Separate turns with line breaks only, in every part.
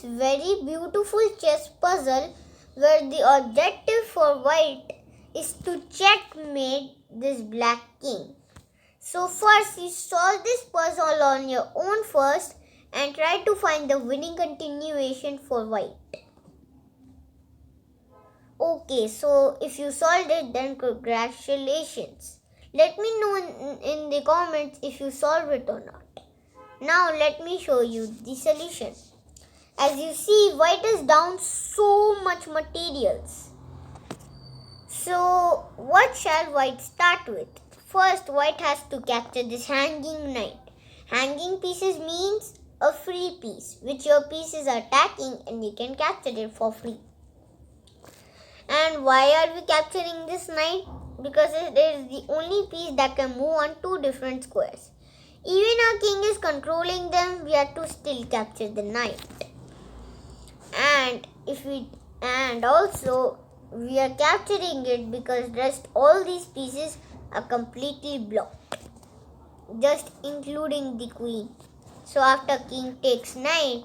very beautiful chess puzzle where the objective for white is to checkmate this black king. So first you solve this puzzle on your own first and try to find the winning continuation for white. Okay, so if you solved it, then congratulations. Let me know in the comments if you solved it or not. Now let me show you the solution. As you see, white is down so much materials. So what shall white start with? First, white has to capture this hanging knight. Hanging pieces means a free piece, which your pieces are attacking and you can capture it for free. And why are we capturing this knight? Because it is the only piece that can move on two different squares. Even our king is controlling them, we have to still capture the knight. And also we are capturing it because rest all these pieces are completely blocked, just including the queen. So after king takes knight,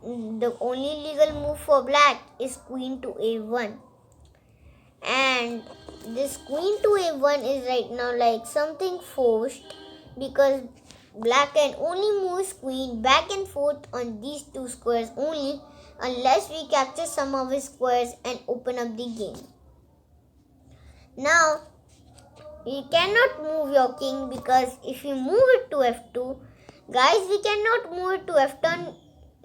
the only legal move for black is queen to a1. And this queen to a1 is right now like something forced because black can only move his queen back and forth on these two squares only unless we capture some of his squares and open up the game. Now, you cannot move your king because if you move it to f2, guys, we cannot move it to f10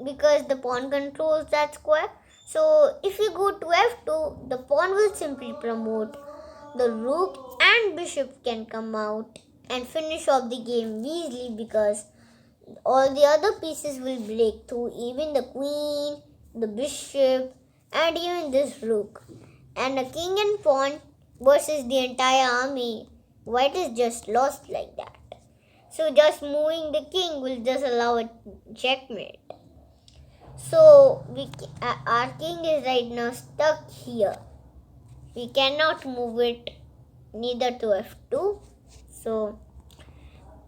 because the pawn controls that square. So if you go to f2, the pawn will simply promote. The rook and bishop can come out and finish off the game easily because all the other pieces will break through, even the queen, the bishop, and even this rook. And a king and pawn versus the entire army, white is just lost like that. So just moving the king will just allow a checkmate. So our king is right now stuck here. We cannot move it neither to f2. So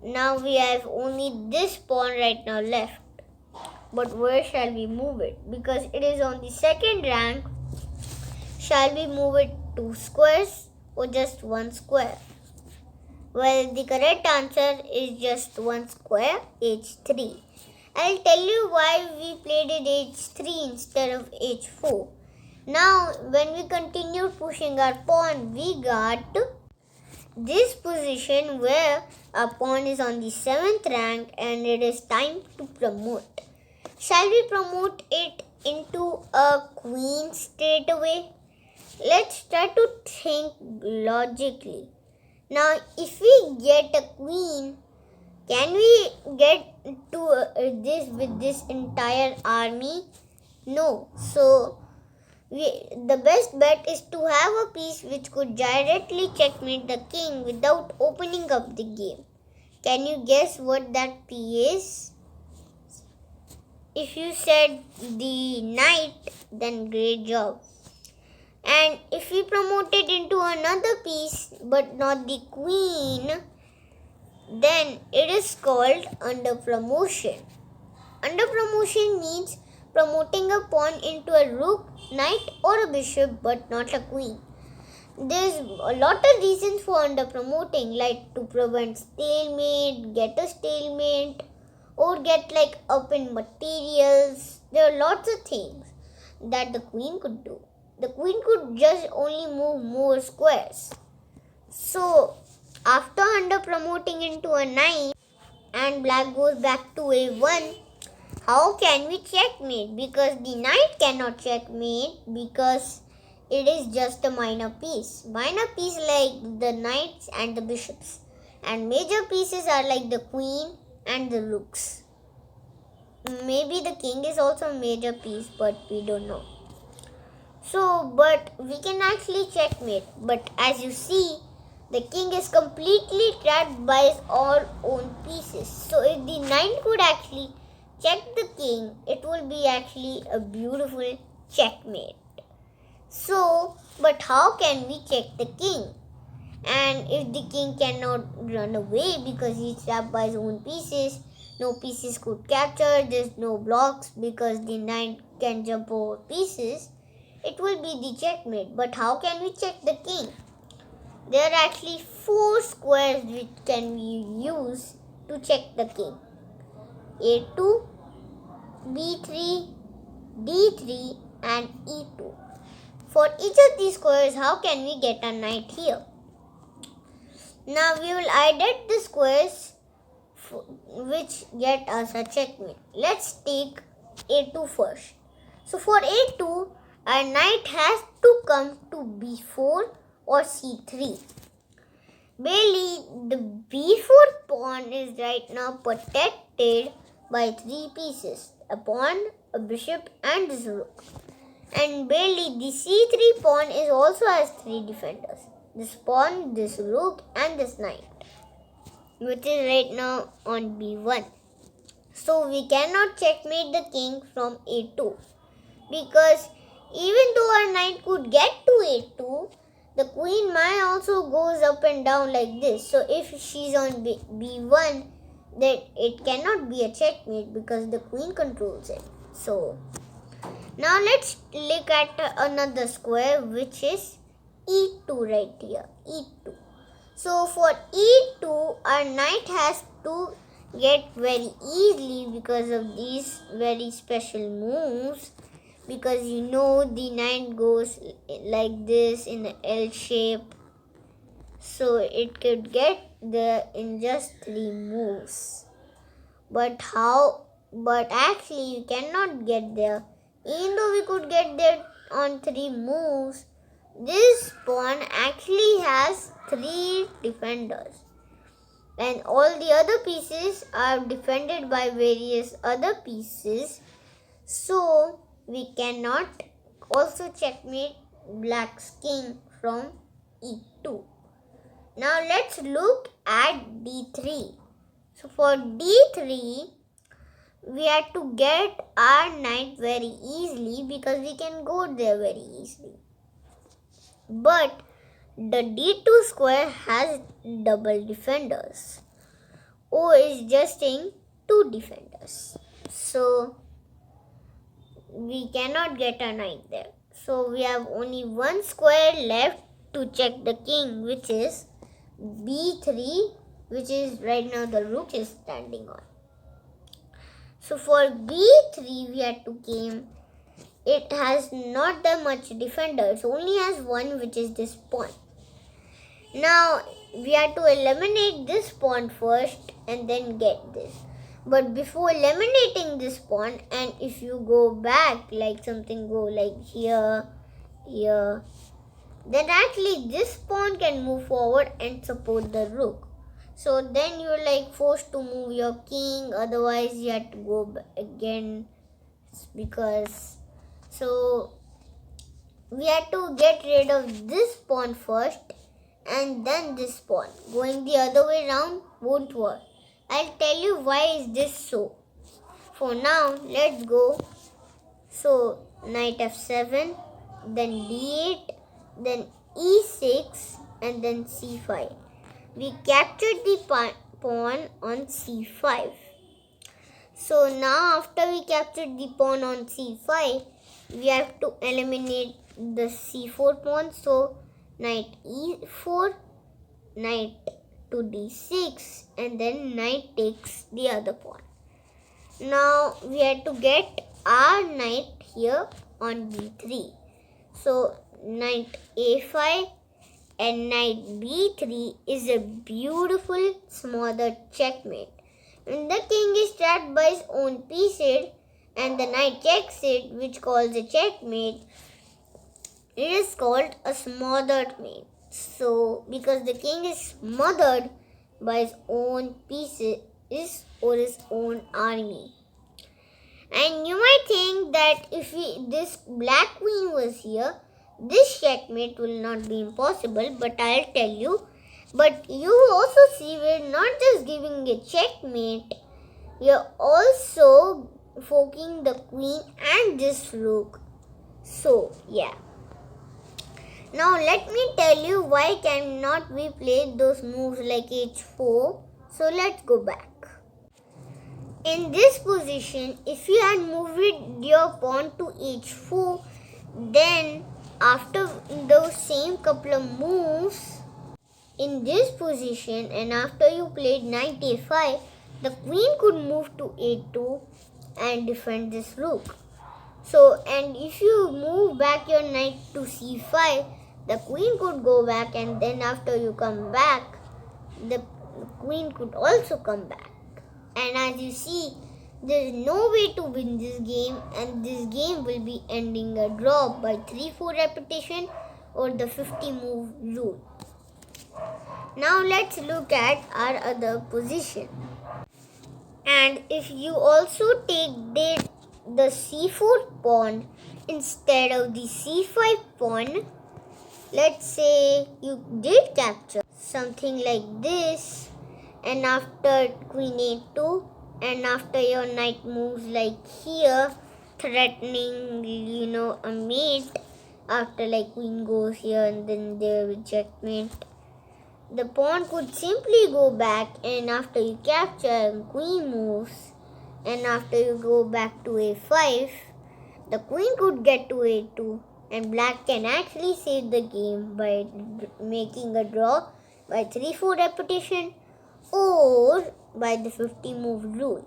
now we have only this pawn right now left. But where shall we move it? Because it is on the second rank. Shall we move it 2 squares or just 1 square? Well, the correct answer is just 1 square, h3. I'll tell you why we played it h3 instead of h4. Now, when we continue pushing our pawn, we got this position where our pawn is on the 7th rank and it is time to promote. Shall we promote it into a queen straight away? Let's try to think logically. Now, if we get a queen, can we get to this with this entire army? No. So, the best bet is to have a piece which could directly checkmate the king without opening up the game. Can you guess what that piece is? If you said the knight, then great job. And if we promote it into another piece but not the queen, then it is called under promotion. Under promotion means promoting a pawn into a rook, knight or a bishop but not a queen. There's a lot of reasons for under promoting, like to prevent stalemate, get a stalemate, or get like up in materials. There are lots of things that the queen could do. The queen could just only move more squares. So after under promoting into a knight and black goes back to a1, how can we checkmate? Because the knight cannot checkmate because it is just a minor piece. Minor piece like the knights and the bishops. And major pieces are like the queen and the rooks. Maybe the king is also a major piece, but we don't know. So, but we can actually checkmate. But as you see, the king is completely trapped by his own pieces. So if the knight could actually check the king, it will be actually a beautiful checkmate. So, but how can we check the king? And if the king cannot run away because he's trapped by his own pieces, no pieces could capture, there's no blocks because the knight can jump over pieces, it will be the checkmate. But how can we check the king? There are actually 4 squares which can be used to check the king. A2, B3, D3 and E2. For each of these squares, how can we get a knight here? Now we will ident the squares which get us a checkmate. Let's take A2 first. So for A2, our knight has to come to B4 or C3. Barely, the B4 pawn is right now protected by 3 pieces, a pawn, a bishop and this rook. And barely, the C3 pawn is also has 3 defenders, this pawn, this rook and this knight, which is right now on B1. So we cannot checkmate the king from A2 because even though our knight could get to A2, the queen might also goes up and down like this. So if she's on B1, then it cannot be a checkmate because the queen controls it. So now let's look at another square which is E2 right here. E2. So for E2, our knight has to get very easily because of these very special moves. Because you know the knight goes like this in the L shape. So it could get there in just 3 moves. But actually you cannot get there. Even though we could get there on 3 moves, this pawn actually has 3 defenders. And all the other pieces are defended by various other pieces. So we cannot also checkmate black's king from E2. Now let's look at D3. So for D3, we have to get our knight very easily because we can go there very easily. But the D2 square has double defenders. O is just in 2 defenders. So we cannot get a knight there. So we have only 1 square left to check the king, which is B3, which is right now the rook is standing on. So for B3 we have to game. It has not that much defenders, only has 1, which is this pawn. Now we have to eliminate this pawn first and then get this. But before eliminating this pawn, and if you go back like something go like here, then actually this pawn can move forward and support the rook. So then you're like forced to move your king, otherwise you have to go again because. So we have to get rid of this pawn first and then this pawn. Going the other way around won't work. I'll tell you why is this so. For now, let's go. So knight f7, then d8, then e6 and then c5. We captured the pawn on c5. So now after we captured the pawn on c5, we have to eliminate the c4 pawn. So knight e4, knight to d6 and then knight takes the other pawn. Now we have to get our knight here on d3. So knight a5 and knight b3 is a beautiful smothered checkmate. When the king is trapped by his own pieces and the knight checks it, which calls a checkmate, it is called a smothered mate. So, because the king is smothered by his own pieces or his own army. And you might think that if this black queen was here, this checkmate will not be impossible, but I'll tell you. But you also see we're not just giving a checkmate, we are also forking the queen and this rook. So, yeah. Now let me tell you why cannot we play those moves like h4. So let's go back. In this position, if you had moved your pawn to h4, then after those same couple of moves, in this position and after you played knight a5, the queen could move to a2 and defend this rook. So, and if you move back your knight to c5, the queen could go back, and then after you come back, the queen could also come back. And as you see, there is no way to win this game, and this game will be ending a draw by 3-4 repetition or the 50 move rule. Now let's look at our other position. And if you also take the c4 pawn instead of the c5 pawn, let's say you did capture something like this, and after queen a2, and after your knight moves like here, threatening a mate, after like queen goes here and then there with checkmate, the pawn could simply go back, and after you capture, queen moves, and after you go back to a5, the queen could get to a2, and black can actually save the game by making a draw by 3-4 repetition or by the 50 move rule,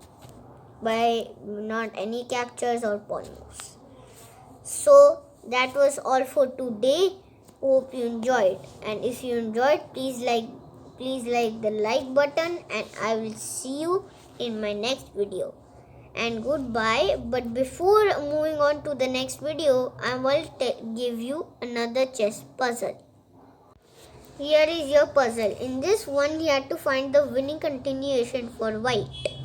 by not any captures or pawn moves. So that was all for today. Hope you enjoyed, and if you enjoyed, please like the like button, and I will see you in my next video. And goodbye. But before moving on to the next video, I will give you another chess puzzle. Here is your puzzle. In this one, you have to find the winning continuation for white.